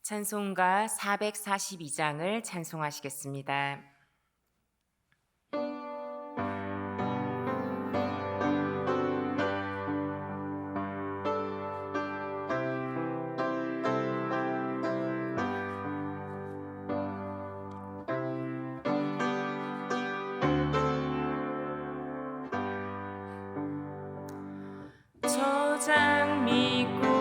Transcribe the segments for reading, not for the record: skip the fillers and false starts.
찬송가 442장을 찬송하시겠습니다. 저장 믿고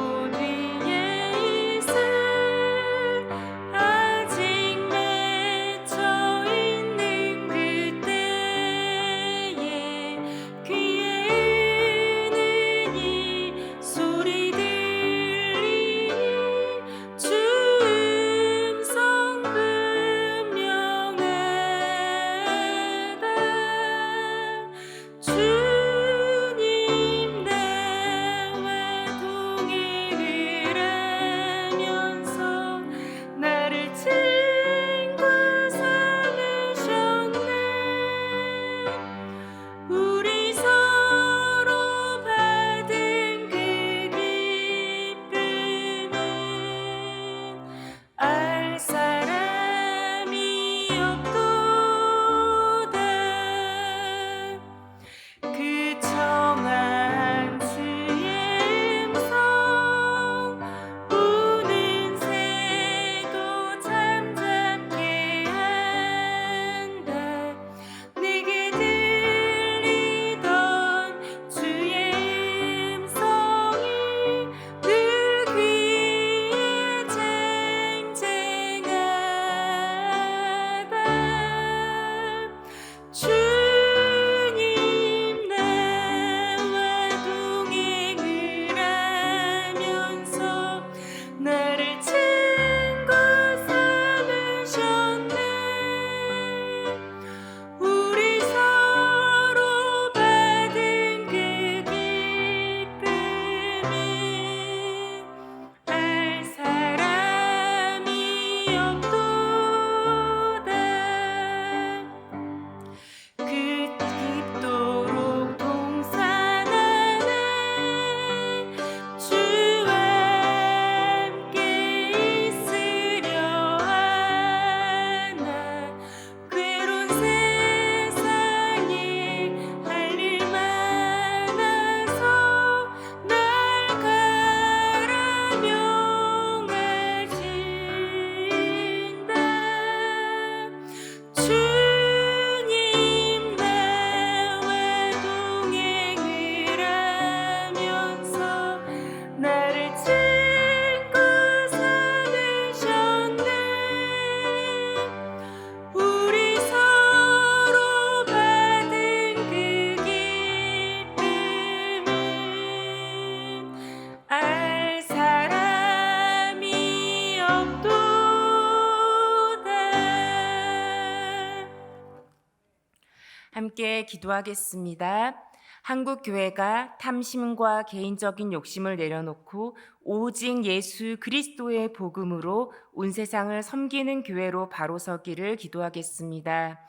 함께 기도하겠습니다. 한국 교회가 탐심과 개인적인 욕심을 내려놓고 오직 예수 그리스도의 복음으로 온 세상을 섬기는 교회로 바로 서기를 기도하겠습니다.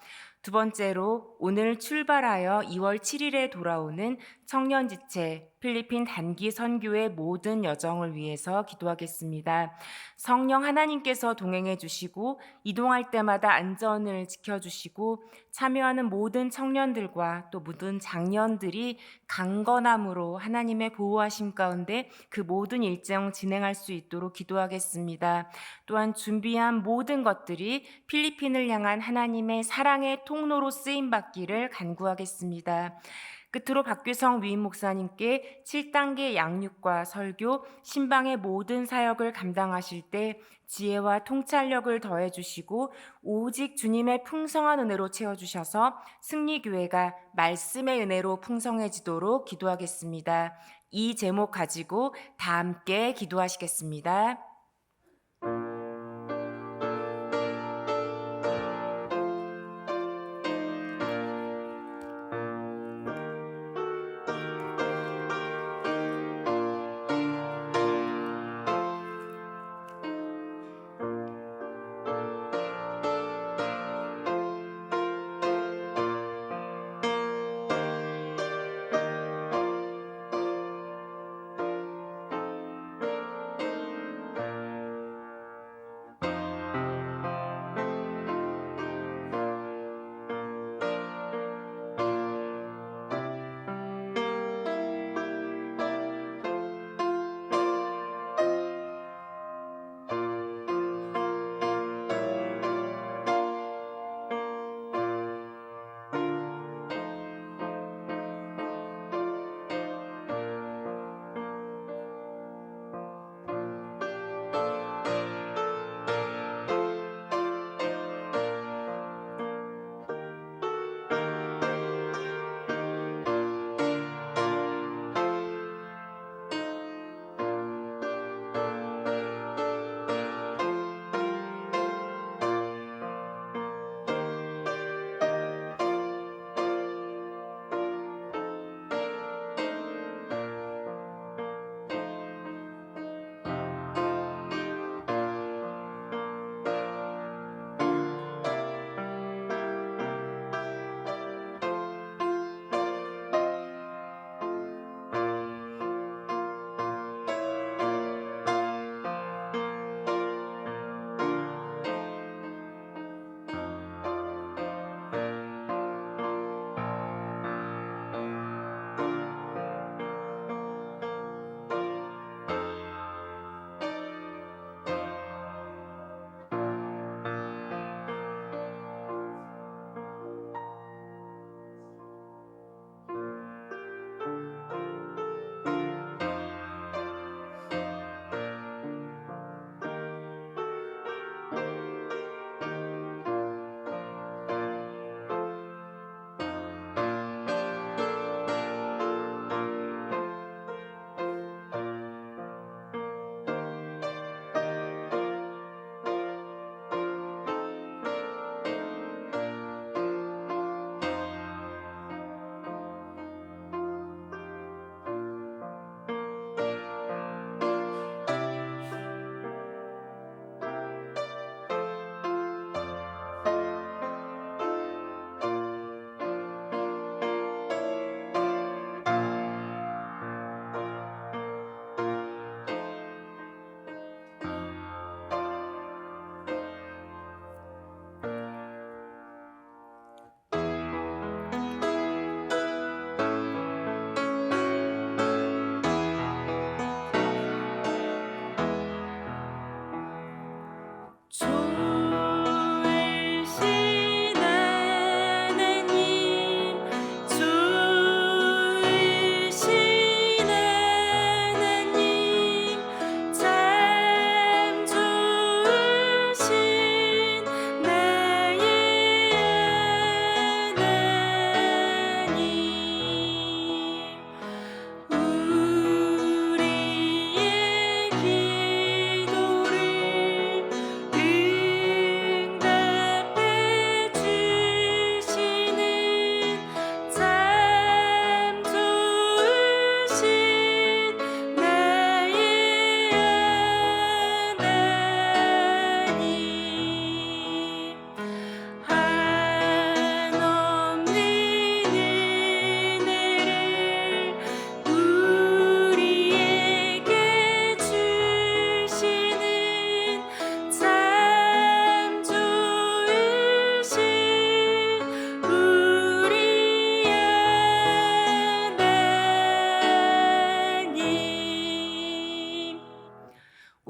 두 번째로 오늘 출발하여 2월 7일에 돌아오는 청년지체 필리핀 단기 선교의 모든 여정을 위해서 기도하겠습니다. 성령 하나님께서 동행해 주시고 이동할 때마다 안전을 지켜주시고 참여하는 모든 청년들과 또 모든 장년들이 강건함으로 하나님의 보호하심 가운데 그 모든 일정 진행할 수 있도록 기도하겠습니다. 또한 준비한 모든 것들이 필리핀을 향한 하나님의 사랑의 통로로 쓰임받기를 간구하겠습니다. 끝으로 박규성 위임 목사님께 7단계 양육과 설교, 신방의 모든 사역을 감당하실 때 지혜와 통찰력을 더해 주시고 오직 주님의 풍성한 은혜로 채워주셔서 승리교회가 말씀의 은혜로 풍성해지도록 기도하겠습니다. 이 제목 가지고 다 함께 기도하시겠습니다.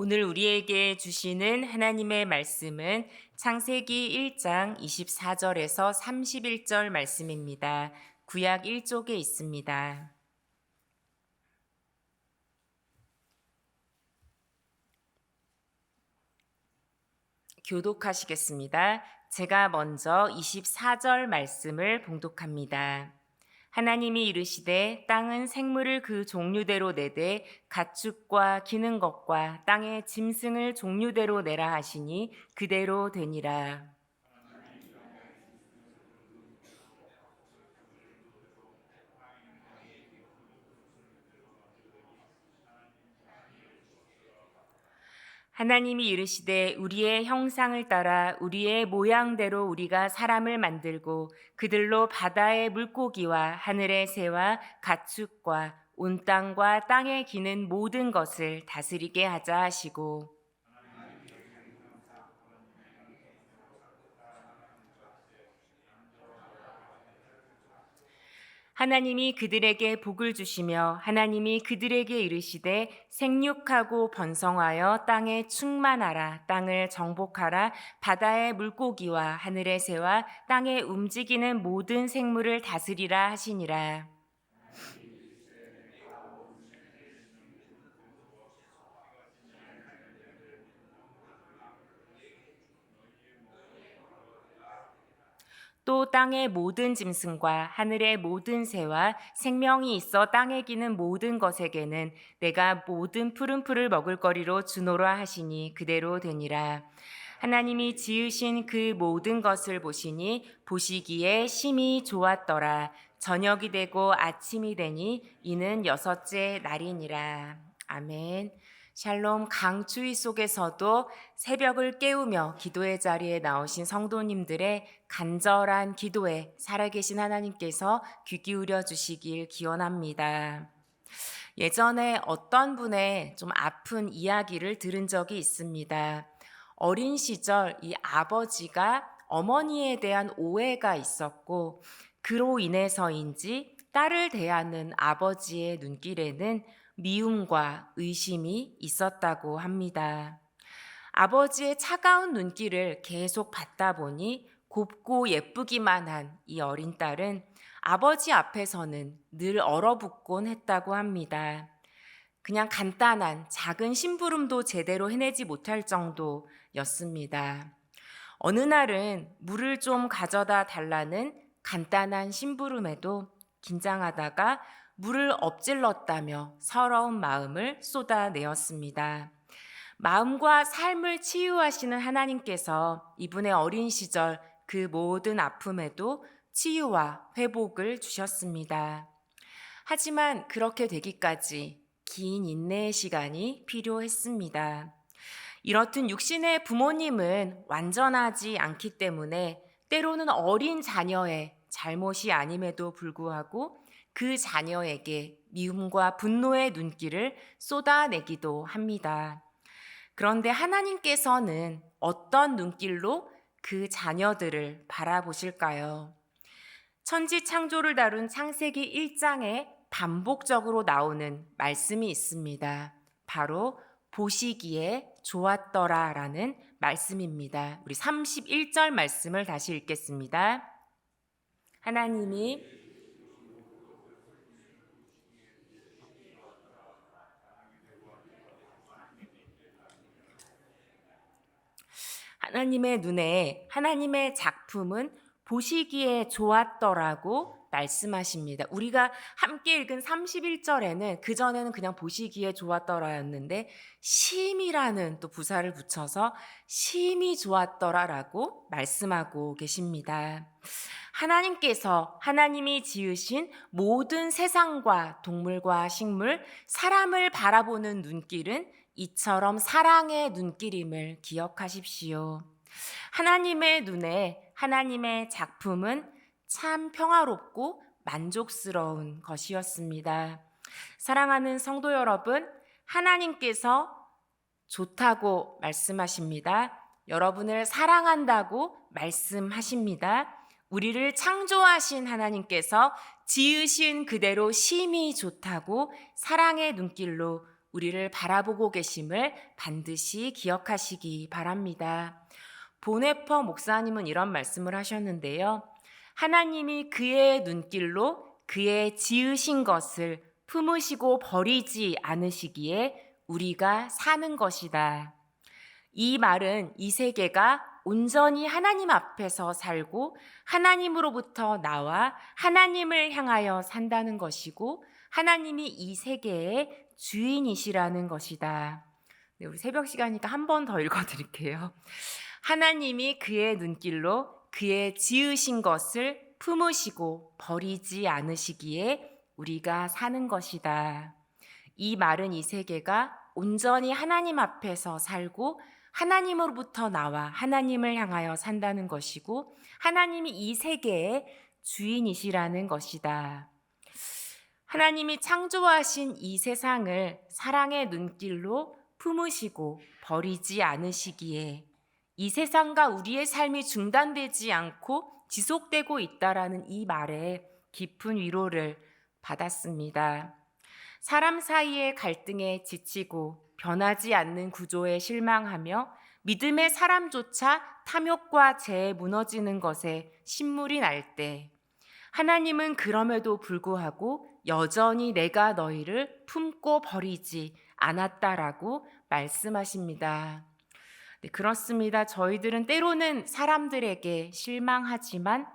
오늘 우리에게 주시는 하나님의 말씀은 창세기 1장 24절에서 31절 말씀입니다. 구약 1쪽에 있습니다. 교독하시겠습니다. 제가 먼저 24절 말씀을 봉독합니다. 하나님이 이르시되 땅은 생물을 그 종류대로 내되 가축과 기는 것과 땅의 짐승을 종류대로 내라 하시니 그대로 되니라. 하나님이 이르시되 우리의 형상을 따라 우리의 모양대로 우리가 사람을 만들고 그들로 바다의 물고기와 하늘의 새와 가축과 온 땅과 땅에 기는 모든 것을 다스리게 하자 하시고 하나님이 그들에게 복을 주시며 하나님이 그들에게 이르시되 생육하고 번성하여 땅에 충만하라 땅을 정복하라 바다의 물고기와 하늘의 새와 땅에 움직이는 모든 생물을 다스리라 하시니라. 또 땅의 모든 짐승과 하늘의 모든 새와 생명이 있어 땅에 기는 모든 것에게는 내가 모든 푸른 풀을 먹을 거리로 주노라 하시니 그대로 되니라. 하나님이 지으신 그 모든 것을 보시니 보시기에 심히 좋았더라. 저녁이 되고 아침이 되니 이는 여섯째 날이니라. 아멘. 샬롬. 강추위 속에서도 새벽을 깨우며 기도의 자리에 나오신 성도님들의 간절한 기도에 살아계신 하나님께서 귀 기울여 주시길 기원합니다. 예전에 어떤 분의 좀 아픈 이야기를 들은 적이 있습니다. 어린 시절 이 아버지가 어머니에 대한 오해가 있었고 그로 인해서인지 딸을 대하는 아버지의 눈길에는 미움과 의심이 있었다고 합니다. 아버지의 차가운 눈길을 계속 받다 보니 곱고 예쁘기만 한 이 어린 딸은 아버지 앞에서는 늘 얼어붙곤 했다고 합니다. 그냥 간단한 작은 심부름도 제대로 해내지 못할 정도였습니다. 어느 날은 물을 좀 가져다 달라는 간단한 심부름에도 긴장하다가 물을 엎질렀다며 서러운 마음을 쏟아내었습니다. 마음과 삶을 치유하시는 하나님께서 이분의 어린 시절 그 모든 아픔에도 치유와 회복을 주셨습니다. 하지만 그렇게 되기까지 긴 인내의 시간이 필요했습니다. 이렇듯 육신의 부모님은 완전하지 않기 때문에 때로는 어린 자녀의 잘못이 아님에도 불구하고 그 자녀에게 미움과 분노의 눈길을 쏟아내기도 합니다. 그런데 하나님께서는 어떤 눈길로 그 자녀들을 바라보실까요? 천지 창조를 다룬 창세기 1장에 반복적으로 나오는 말씀이 있습니다. 바로 보시기에 좋았더라라는 말씀입니다. 우리 31절 말씀을 다시 읽겠습니다. 하나님의 눈에 하나님의 작품은 보시기에 좋았더라고 말씀하십니다. 우리가 함께 읽은 31절에는 그전에는 그냥 보시기에 좋았더라였는데 심이라는 또 부사를 붙여서 심히 좋았더라라고 말씀하고 계십니다. 하나님께서 하나님이 지으신 모든 세상과 동물과 식물, 사람을 바라보는 눈길은 이처럼 사랑의 눈길임을 기억하십시오. 하나님의 눈에 하나님의 작품은 참 평화롭고 만족스러운 것이었습니다. 사랑하는 성도 여러분, 하나님께서 좋다고 말씀하십니다. 여러분을 사랑한다고 말씀하십니다. 우리를 창조하신 하나님께서 지으신 그대로 심히 좋다고 사랑의 눈길로 우리를 바라보고 계심을 반드시 기억하시기 바랍니다. 보네퍼 목사님은 이런 말씀을 하셨는데요. 하나님이 그의 눈길로 그의 지으신 것을 품으시고 버리지 않으시기에 우리가 사는 것이다. 이 말은 이 세계가 온전히 하나님 앞에서 살고 하나님으로부터 나와 하나님을 향하여 산다는 것이고 하나님이 이 세계의 주인이시라는 것이다. 네, 우리 새벽 시간이니까 한 번 더 읽어드릴게요. 하나님이 그의 눈길로 그의 지으신 것을 품으시고 버리지 않으시기에 우리가 사는 것이다. 이 말은 이 세계가 온전히 하나님 앞에서 살고 하나님으로부터 나와 하나님을 향하여 산다는 것이고 하나님이 이 세계의 주인이시라는 것이다. 하나님이 창조하신 이 세상을 사랑의 눈길로 품으시고 버리지 않으시기에 이 세상과 우리의 삶이 중단되지 않고 지속되고 있다라는 이 말에 깊은 위로를 받았습니다. 사람 사이의 갈등에 지치고 변하지 않는 구조에 실망하며 믿음의 사람조차 탐욕과 죄에 무너지는 것에 신물이 날 때 하나님은 그럼에도 불구하고 여전히 내가 너희를 품고 버리지 않았다라고 말씀하십니다. 네, 그렇습니다. 저희들은 때로는 사람들에게 실망하지만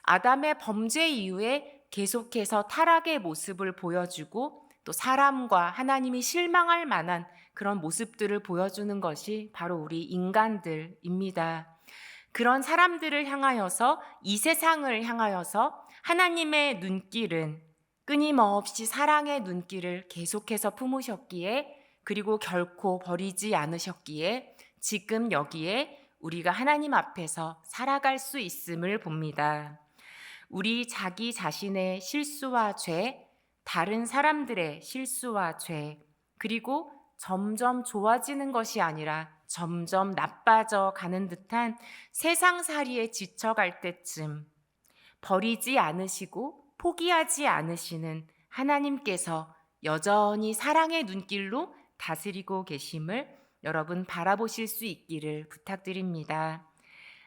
아담의 범죄 이후에 계속해서 타락의 모습을 보여주고 또 사람과 하나님이 실망할 만한 그런 모습들을 보여주는 것이 바로 우리 인간들입니다. 그런 사람들을 향하여서 이 세상을 향하여서 하나님의 눈길은 끊임없이 사랑의 눈길을 계속해서 품으셨기에 그리고 결코 버리지 않으셨기에 지금 여기에 우리가 하나님 앞에서 살아갈 수 있음을 봅니다. 우리 자기 자신의 실수와 죄, 다른 사람들의 실수와 죄, 그리고 점점 좋아지는 것이 아니라 점점 나빠져 가는 듯한 세상살이에 지쳐갈 때쯤 버리지 않으시고 포기하지 않으시는 하나님께서 여전히 사랑의 눈길로 다스리고 계심을 여러분 바라보실 수 있기를 부탁드립니다.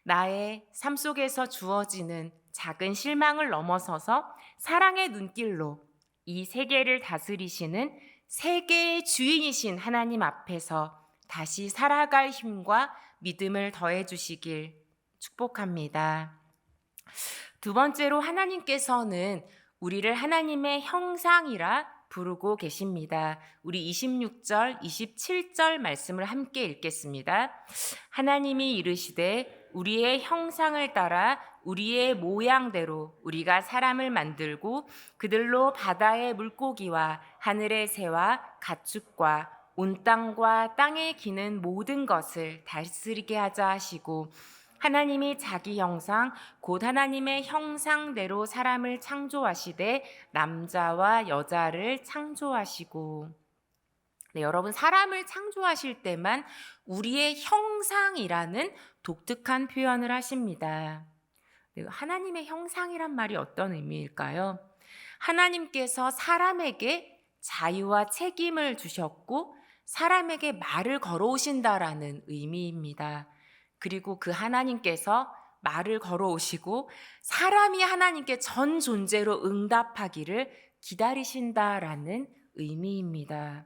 나의 삶 속에서 주어지는 작은 실망을 넘어서서 사랑의 눈길로 이 세계를 다스리시는 세계의 주인이신 하나님 앞에서 다시 살아갈 힘과 믿음을 더해 주시길 축복합니다. 두 번째로 하나님께서는 우리를 하나님의 형상이라 부르고 계십니다. 우리 26절, 27절 말씀을 함께 읽겠습니다. 하나님이 이르시되 우리의 형상을 따라 우리의 모양대로 우리가 사람을 만들고 그들로 바다의 물고기와 하늘의 새와 가축과 온 땅과 땅에 기는 모든 것을 다스리게 하자 하시고 하나님이 자기 형상 곧 하나님의 형상대로 사람을 창조하시되 남자와 여자를 창조하시고 네, 여러분 사람을 창조하실 때만 우리의 형상이라는 독특한 표현을 하십니다. 네, 하나님의 형상이란 말이 어떤 의미일까요? 하나님께서 사람에게 자유와 책임을 주셨고 사람에게 말을 걸어오신다라는 의미입니다. 그리고 그 하나님께서 말을 걸어오시고 사람이 하나님께 전 존재로 응답하기를 기다리신다라는 의미입니다.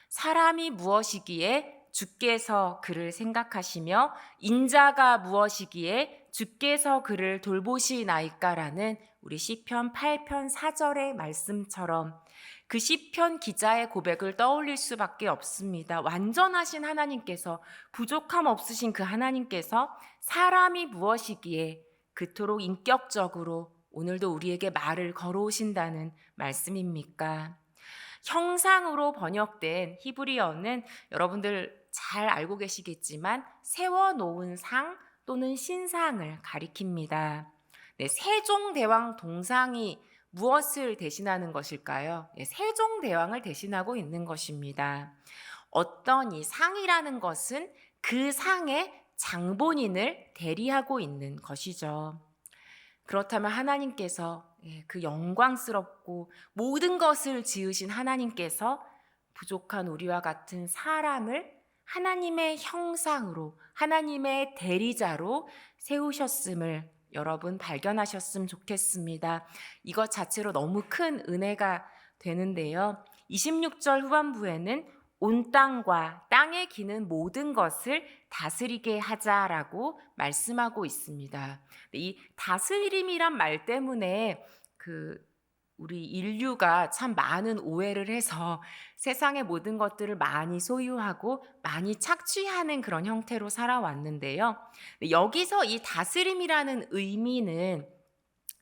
사람이 무엇이기에 주께서 그를 생각하시며 인자가 무엇이기에 주께서 그를 돌보시나이까라는 우리 시편 8편 4절의 말씀처럼 그 시편 기자의 고백을 떠올릴 수밖에 없습니다. 완전하신 하나님께서 부족함 없으신 그 하나님께서 사람이 무엇이기에 그토록 인격적으로 오늘도 우리에게 말을 걸어오신다는 말씀입니까? 형상으로 번역된 히브리어는 여러분들 잘 알고 계시겠지만 세워놓은 상 또는 신상을 가리킵니다. 네, 세종대왕 동상이 무엇을 대신하는 것일까요? 네, 세종대왕을 대신하고 있는 것입니다. 어떤 이 상이라는 것은 그 상의 장본인을 대리하고 있는 것이죠. 그렇다면 하나님께서 그 영광스럽고 모든 것을 지으신 하나님께서 부족한 우리와 같은 사람을 하나님의 형상으로, 하나님의 대리자로 세우셨음을 여러분 발견하셨으면 좋겠습니다. 이것 자체로 너무 큰 은혜가 되는데요. 26절 후반부에는 온 땅과 땅에 기는 모든 것을 다스리게 하자라고 말씀하고 있습니다. 이 다스림이란 말 때문에 우리 인류가 참 많은 오해를 해서 세상의 모든 것들을 많이 소유하고 많이 착취하는 그런 형태로 살아왔는데요. 여기서 이 다스림이라는 의미는,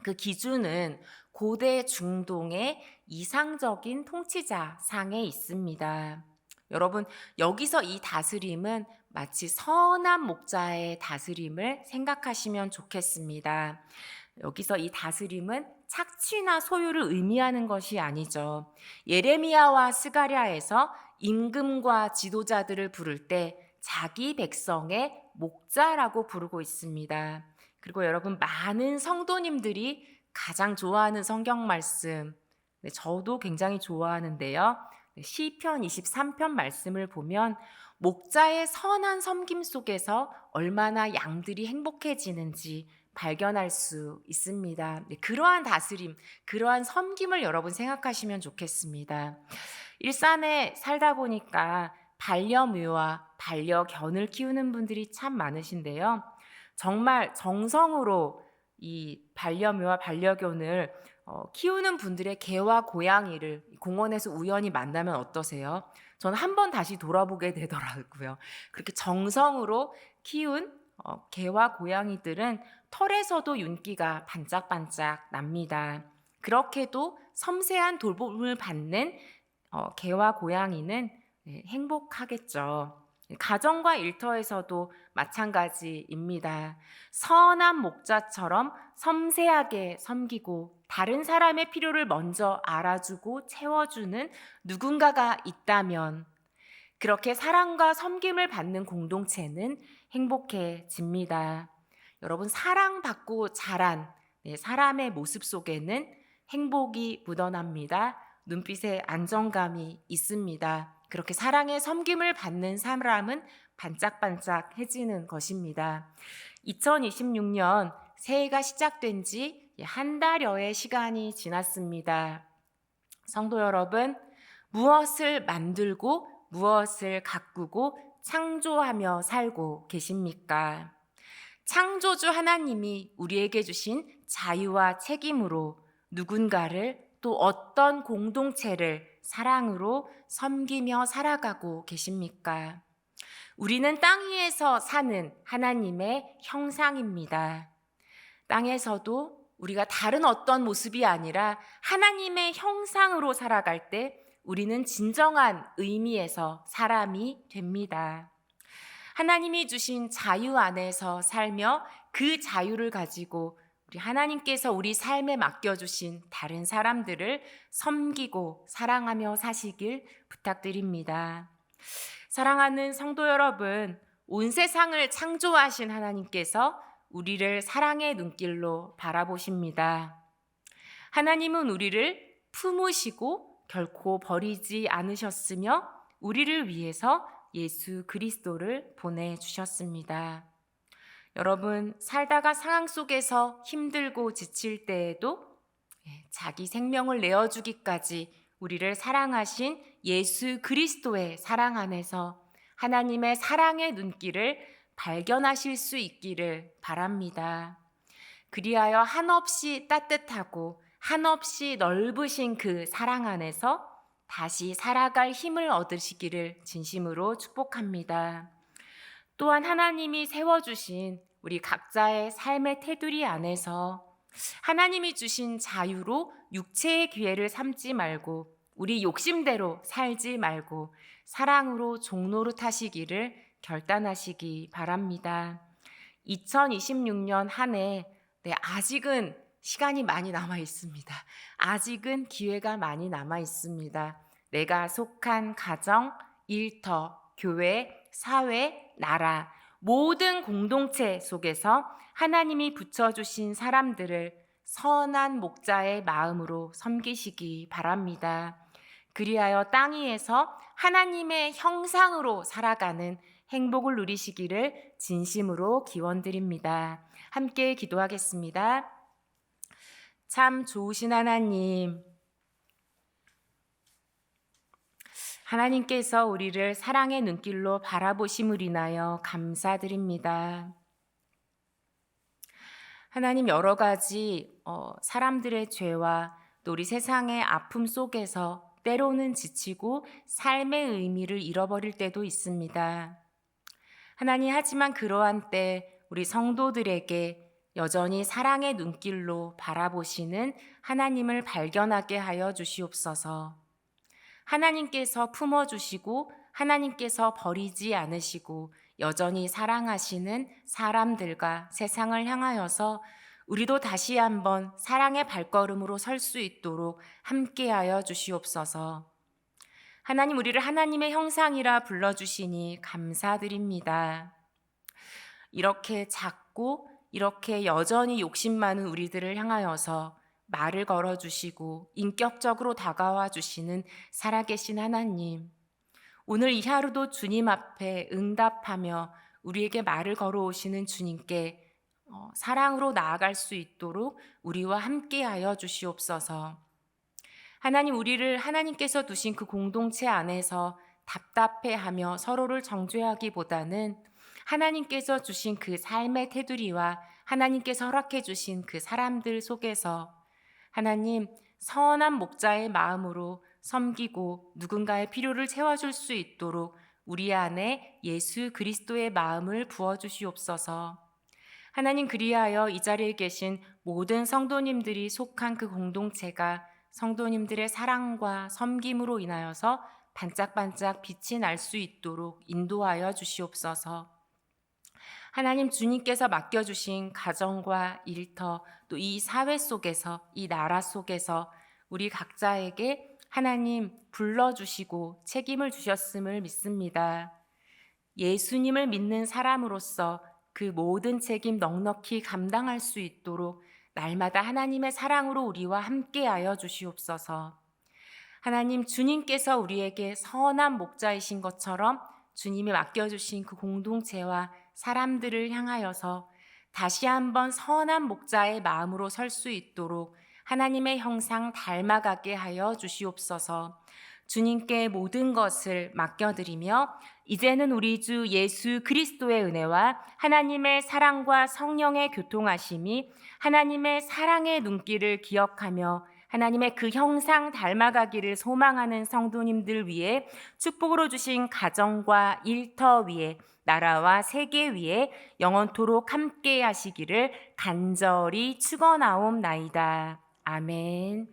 그 기준은 고대 중동의 이상적인 통치자 상에 있습니다. 여러분, 여기서 이 다스림은 마치 선한 목자의 다스림을 생각하시면 좋겠습니다. 여기서 이 다스림은 착취나 소유를 의미하는 것이 아니죠. 예레미야와 스가랴에서 임금과 지도자들을 부를 때 자기 백성의 목자라고 부르고 있습니다. 그리고 여러분, 많은 성도님들이 가장 좋아하는 성경 말씀, 저도 굉장히 좋아하는데요. 시편 23편 말씀을 보면 목자의 선한 섬김 속에서 얼마나 양들이 행복해지는지 발견할 수 있습니다. 그러한 다스림, 그러한 섬김을 여러분 생각하시면 좋겠습니다. 일산에 살다 보니까 반려묘와 반려견을 키우는 분들이 참 많으신데요. 정말 정성으로 이 반려묘와 반려견을 키우는 분들의 개와 고양이를 공원에서 우연히 만나면 어떠세요? 저는 한 번 다시 돌아보게 되더라고요. 그렇게 정성으로 키운 개와 고양이들은 털에서도 윤기가 반짝반짝 납니다. 그렇게도 섬세한 돌봄을 받는 개와 고양이는 행복하겠죠. 가정과 일터에서도 마찬가지입니다. 선한 목자처럼 섬세하게 섬기고 다른 사람의 필요를 먼저 알아주고 채워주는 누군가가 있다면, 그렇게 사랑과 섬김을 받는 공동체는 행복해집니다. 여러분, 사랑받고 자란 사람의 모습 속에는 행복이 묻어납니다. 눈빛에 안정감이 있습니다. 그렇게 사랑의 섬김을 받는 사람은 반짝반짝해지는 것입니다. 2026년 새해가 시작된 지 한 달여의 시간이 지났습니다. 성도 여러분, 무엇을 만들고 무엇을 가꾸고 창조하며 살고 계십니까? 창조주 하나님이 우리에게 주신 자유와 책임으로 누군가를, 또 어떤 공동체를 사랑으로 섬기며 살아가고 계십니까? 우리는 땅 위에서 사는 하나님의 형상입니다. 땅에서도 우리가 다른 어떤 모습이 아니라 하나님의 형상으로 살아갈 때 우리는 진정한 의미에서 사람이 됩니다. 하나님이 주신 자유 안에서 살며 그 자유를 가지고 우리 하나님께서 우리 삶에 맡겨주신 다른 사람들을 섬기고 사랑하며 사시길 부탁드립니다. 사랑하는 성도 여러분, 온 세상을 창조하신 하나님께서 우리를 사랑의 눈길로 바라보십니다. 하나님은 우리를 품으시고 결코 버리지 않으셨으며 우리를 위해서 예수 그리스도를 보내주셨습니다. 여러분, 살다가 상황 속에서 힘들고 지칠 때에도 자기 생명을 내어주기까지 우리를 사랑하신 예수 그리스도의 사랑 안에서 하나님의 사랑의 눈길을 발견하실 수 있기를 바랍니다. 그리하여 한없이 따뜻하고 한없이 넓으신 그 사랑 안에서 다시 살아갈 힘을 얻으시기를 진심으로 축복합니다. 또한 하나님이 세워주신 우리 각자의 삶의 테두리 안에서 하나님이 주신 자유로 육체의 기회를 삼지 말고 우리 욕심대로 살지 말고 사랑으로 종노릇하시기를 결단하시기 바랍니다. 2026년 한 해 아직은 시간이 많이 남아 있습니다. 아직은 기회가 많이 남아 있습니다. 내가 속한 가정, 일터, 교회, 사회, 나라, 모든 공동체 속에서 하나님이 붙여주신 사람들을 선한 목자의 마음으로 섬기시기 바랍니다. 그리하여 땅 위에서 하나님의 형상으로 살아가는 행복을 누리시기를 진심으로 기원드립니다. 함께 기도하겠습니다. 참 좋으신 하나님, 하나님께서 우리를 사랑의 눈길로 바라보심을 인하여 감사드립니다. 하나님, 여러 가지 사람들의 죄와 또 우리 세상의 아픔 속에서 때로는 지치고 삶의 의미를 잃어버릴 때도 있습니다. 하나님, 하지만 그러한 때 우리 성도들에게 여전히 사랑의 눈길로 바라보시는 하나님을 발견하게 하여 주시옵소서. 하나님께서 품어주시고 하나님께서 버리지 않으시고 여전히 사랑하시는 사람들과 세상을 향하여서 우리도 다시 한번 사랑의 발걸음으로 설 수 있도록 함께하여 주시옵소서. 하나님, 우리를 하나님의 형상이라 불러주시니 감사드립니다. 이렇게 작고 이렇게 여전히 욕심 많은 우리들을 향하여서 말을 걸어주시고 인격적으로 다가와 주시는 살아계신 하나님, 오늘 이 하루도 주님 앞에 응답하며 우리에게 말을 걸어오시는 주님께 사랑으로 나아갈 수 있도록 우리와 함께하여 주시옵소서. 하나님, 우리를 하나님께서 두신 그 공동체 안에서 답답해하며 서로를 정죄하기보다는 하나님께서 주신 그 삶의 테두리와 하나님께서 허락해 주신 그 사람들 속에서 하나님, 선한 목자의 마음으로 섬기고 누군가의 필요를 채워줄 수 있도록 우리 안에 예수 그리스도의 마음을 부어주시옵소서. 하나님, 그리하여 이 자리에 계신 모든 성도님들이 속한 그 공동체가 성도님들의 사랑과 섬김으로 인하여서 반짝반짝 빛이 날 수 있도록 인도하여 주시옵소서. 하나님, 주님께서 맡겨주신 가정과 일터, 또 이 사회 속에서, 이 나라 속에서 우리 각자에게 하나님 불러주시고 책임을 주셨음을 믿습니다. 예수님을 믿는 사람으로서 그 모든 책임 넉넉히 감당할 수 있도록 날마다 하나님의 사랑으로 우리와 함께하여 주시옵소서. 하나님, 주님께서 우리에게 선한 목자이신 것처럼 주님이 맡겨주신 그 공동체와 사람들을 향하여서 다시 한번 선한 목자의 마음으로 설 수 있도록 하나님의 형상 닮아가게 하여 주시옵소서. 주님께 모든 것을 맡겨드리며 이제는 우리 주 예수 그리스도의 은혜와 하나님의 사랑과 성령의 교통하심이 하나님의 사랑의 눈길을 기억하며 하나님의 그 형상 닮아가기를 소망하는 성도님들 위해 축복으로 주신 가정과 일터 위에 나라와 세계 위에 영원토록 함께 하시기를 간절히 축원하옵나이다. 아멘.